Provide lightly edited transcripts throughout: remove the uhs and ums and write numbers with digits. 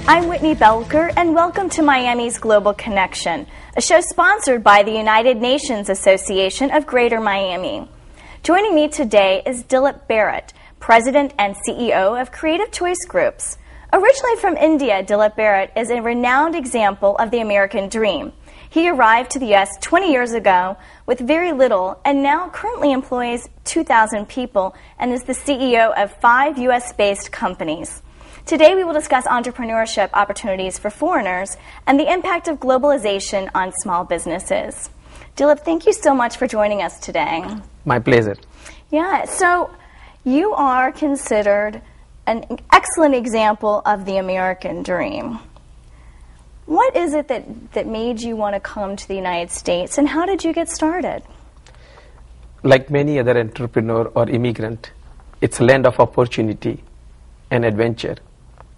I'm Whitney Belker, and welcome to Miami's Global Connection, a show sponsored by the United Nations Association of Greater Miami. Joining me today is Dilip Barot, President and CEO of Creative Choice Groups. Originally from India, Dilip Barot is a renowned example of the American dream. He arrived to the U.S. 20 years ago with very little and now currently employs 2,000 people and is the CEO of 5 U.S.-based companies. Today we will discuss entrepreneurship opportunities for foreigners and the impact of globalization on small businesses. Dilip, thank you so much for joining us today. My pleasure. Yeah, so you are considered an excellent example of the American dream. What is it that made you want to come to the United States, and how did you get started? Like many other entrepreneur or immigrant, it's a land of opportunity and adventure.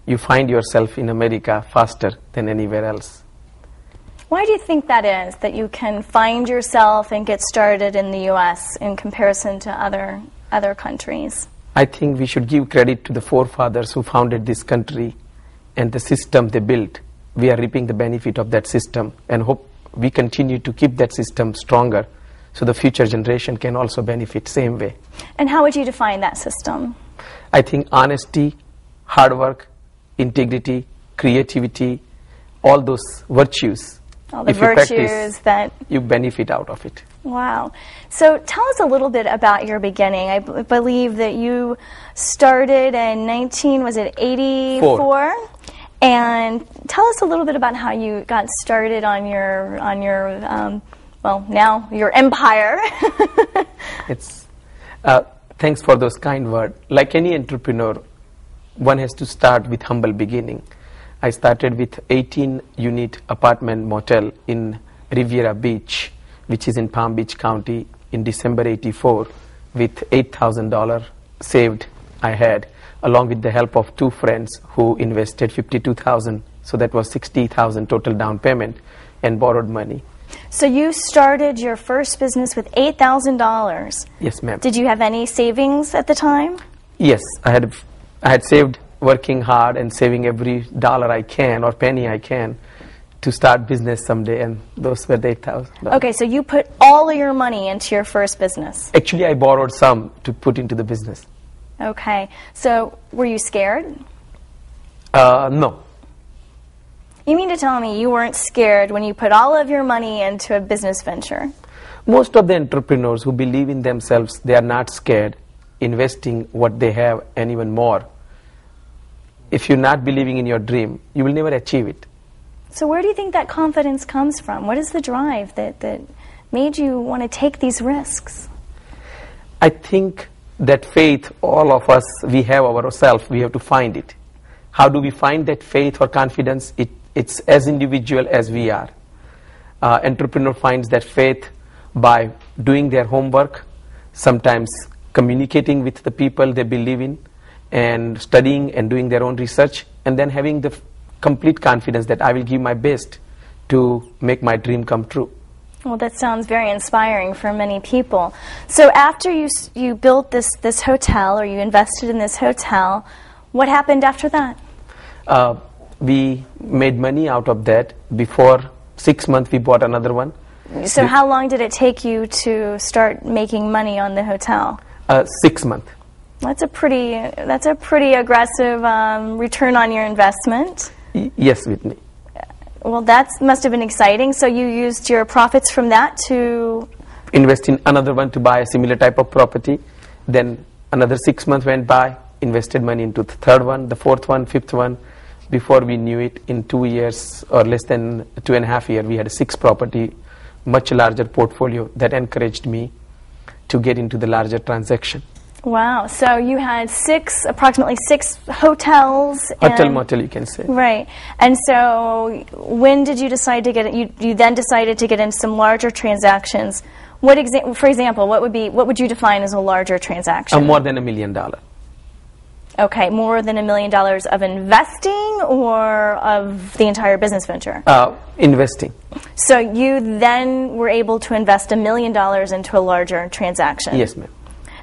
You find yourself in America faster than anywhere else. Why do you think that is, that you can find yourself and get started in the U.S. in comparison to other countries? I think we should give credit to the forefathers who founded this country and the system they built. We are reaping the benefit of that system and hope we continue to keep that system stronger so the future generation can also benefit same way. And how would you define that system? I think honesty, hard work, integrity, creativity, all those virtues. All the if virtues you practice, that you benefit out of it. Wow. So tell us a little bit about your beginning. I believe that you started in 1984? And tell us a little bit about how you got started on your well, now your empire. Thanks for those kind words. Like any entrepreneur, one has to start with humble beginning. I started with 18-unit apartment motel in Riviera Beach, which is in Palm Beach County, in December '84, with $8,000 saved I had, along with the help of 2 friends who invested $52,000. So that was $60,000 total down payment and borrowed money. So you started your first business with $8,000. Yes, ma'am. Did you have any savings at the time? Yes, I had saved, working hard and saving every dollar I can or penny I can to start business someday, and those were the $8,000. Okay, so you put all of your money into your first business. Actually, I borrowed some to put into the business. Okay, so were you scared? No. You mean to tell me you weren't scared when you put all of your money into a business venture? Most of the entrepreneurs who believe in themselves, they are not scared investing what they have and even more. If you're not believing in your dream, you will never achieve it. So where do you think that confidence comes from? What is the drive that made you want to take these risks? I think that faith, all of us, we have ourselves, we have to find it. How do we find that faith or confidence? It's as individual as we are. Entrepreneur finds that faith by doing their homework, sometimes communicating with the people they believe in, and studying and doing their own research, and then having the complete confidence that I will give my best to make my dream come true. Well, that sounds very inspiring for many people. So after you built this hotel, or you invested in this hotel, what happened after that? We made money out of that. Before 6 months, we bought another one. So how long did it take you to start making money on the hotel? 6 months. That's a pretty aggressive return on your investment. Yes, Whitney. Well, that must have been exciting. So you used your profits from that to invest in another one to buy a similar type of property. Then another 6 months went by, invested money into the third one, the fourth one, fifth one. Before we knew it, in 2 years or less than 2.5 years, we had a 6 property, much larger portfolio that encouraged me to get into the larger transaction. Wow. So you had approximately six hotels. Hotel, motel, you can say. Right. And so when did you decide to get you then decided to get into some larger transactions. For example, what would you define as a larger transaction? More than $1 million. Okay, more than $1 million of investing or of the entire business venture? Investing. So you then were able to invest $1 million into a larger transaction? Yes, ma'am.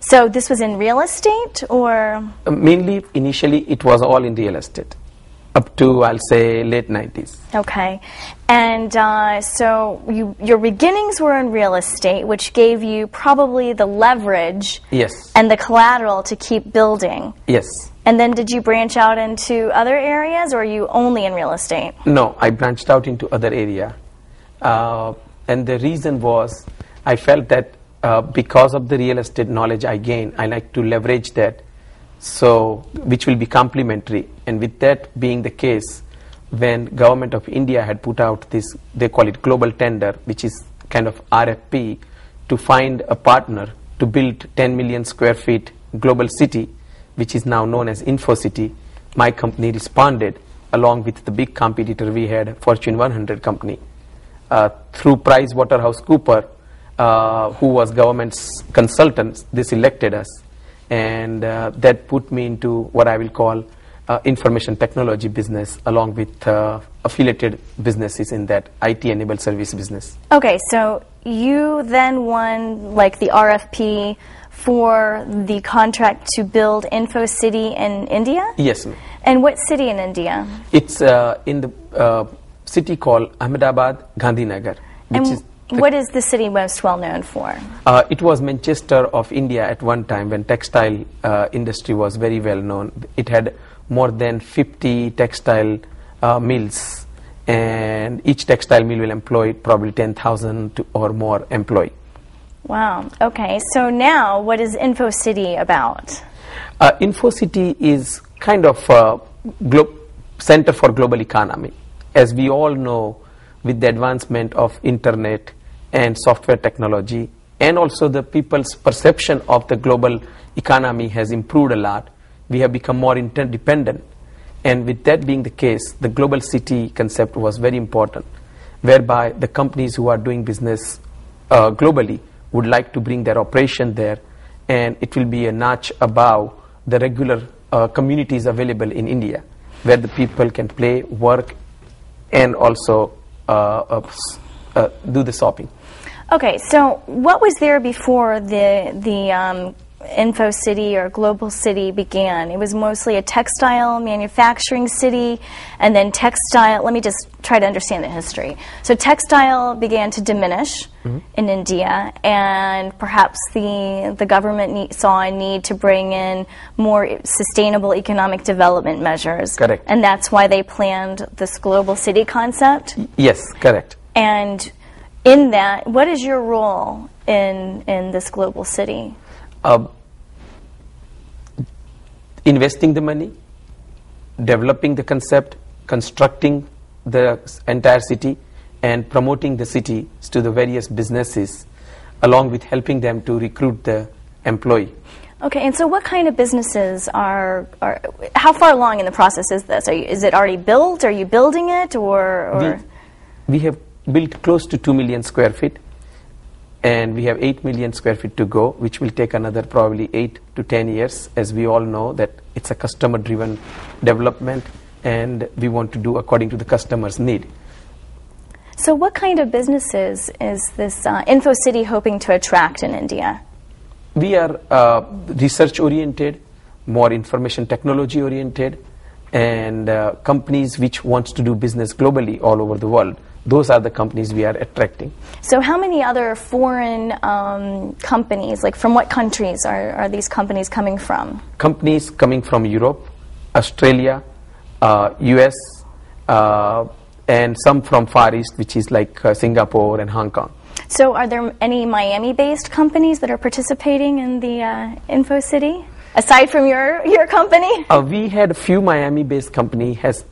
So this was in real estate, or? Mainly, initially, it was all in real estate. up to, I'll say, late 90s. Okay. And so your beginnings were in real estate, which gave you probably the leverage Yes. and the collateral to keep building. Yes. And then did you branch out into other areas, or are you only in real estate? No, I branched out into other area. And the reason was I felt that because of the real estate knowledge I gained, I like to leverage that, so which will be complementary. And with that being the case, when government of India had put out this, they call it global tender, which is kind of RFP, to find a partner to build 10 million square feet global city, which is now known as InfoCity, my company responded along with the big competitor we had, Fortune 100 company, through PricewaterhouseCoopers, who was government's consultants. They selected us, and that put me into what I will call information technology business, along with affiliated businesses in that IT-enabled service business. Okay, so you then won like the RFP for the contract to build InfoCity in India? Yes, ma'am. And what city in India? It's in the city called Ahmedabad, Gandhinagar. And what is the city most well known for? It was Manchester of India at one time, when textile industry was very well known. It had more than 50 textile mills, and each textile mill will employ probably 10,000 or more employees. Wow. Okay. So now, what is InfoCity about? InfoCity is kind of a center for global economy. As we all know, with the advancement of internet and software technology, and also the people's perception of the global economy has improved a lot. We have become more interdependent. And with that being the case, the global city concept was very important, whereby the companies who are doing business globally would like to bring their operation there, and it will be a notch above the regular communities available in India, where the people can play, work, and also do the shopping. Okay, so what was there before the InfoCity or Global City began? It was mostly a textile manufacturing city, and then textile, let me just try to understand the history. So textile began to diminish in India, and perhaps the government saw a need to bring in more sustainable economic development measures. Correct. And that's why they planned this Global City concept? Yes, correct. And in that, what is your role in this Global City? Investing the money, developing the concept, constructing the entire city, and promoting the city to the various businesses, along with helping them to recruit the employee. Okay, and so what kind of businesses are how far along in the process is this? Is it already built? Are you building it, or? We have built close to 2 million square feet, and we have 8 million square feet to go, which will take another probably 8 to 10 years. As we all know that it's a customer-driven development, and we want to do according to the customer's need. So what kind of businesses is this InfoCity hoping to attract in India? We are research-oriented, more information technology-oriented, and companies which wants to do business globally all over the world. Those are the companies we are attracting. So how many other foreign companies, like from what countries are these companies coming from? Companies coming from Europe, Australia, US, and some from Far East, which is like Singapore and Hong Kong. So are there any Miami-based companies that are participating in the InfoCity, aside from your company? We had a few Miami-based companies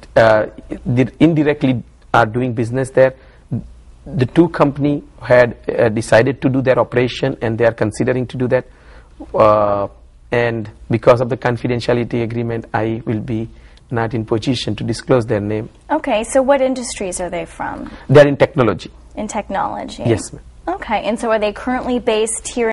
indirectly are doing business there. The two companies had decided to do their operation, and they are considering to do that. And because of the confidentiality agreement, I will be not in position to disclose their name. Okay, so what industries are they from? They are in technology. In technology? Yes, ma'am. Okay, and so are they currently based here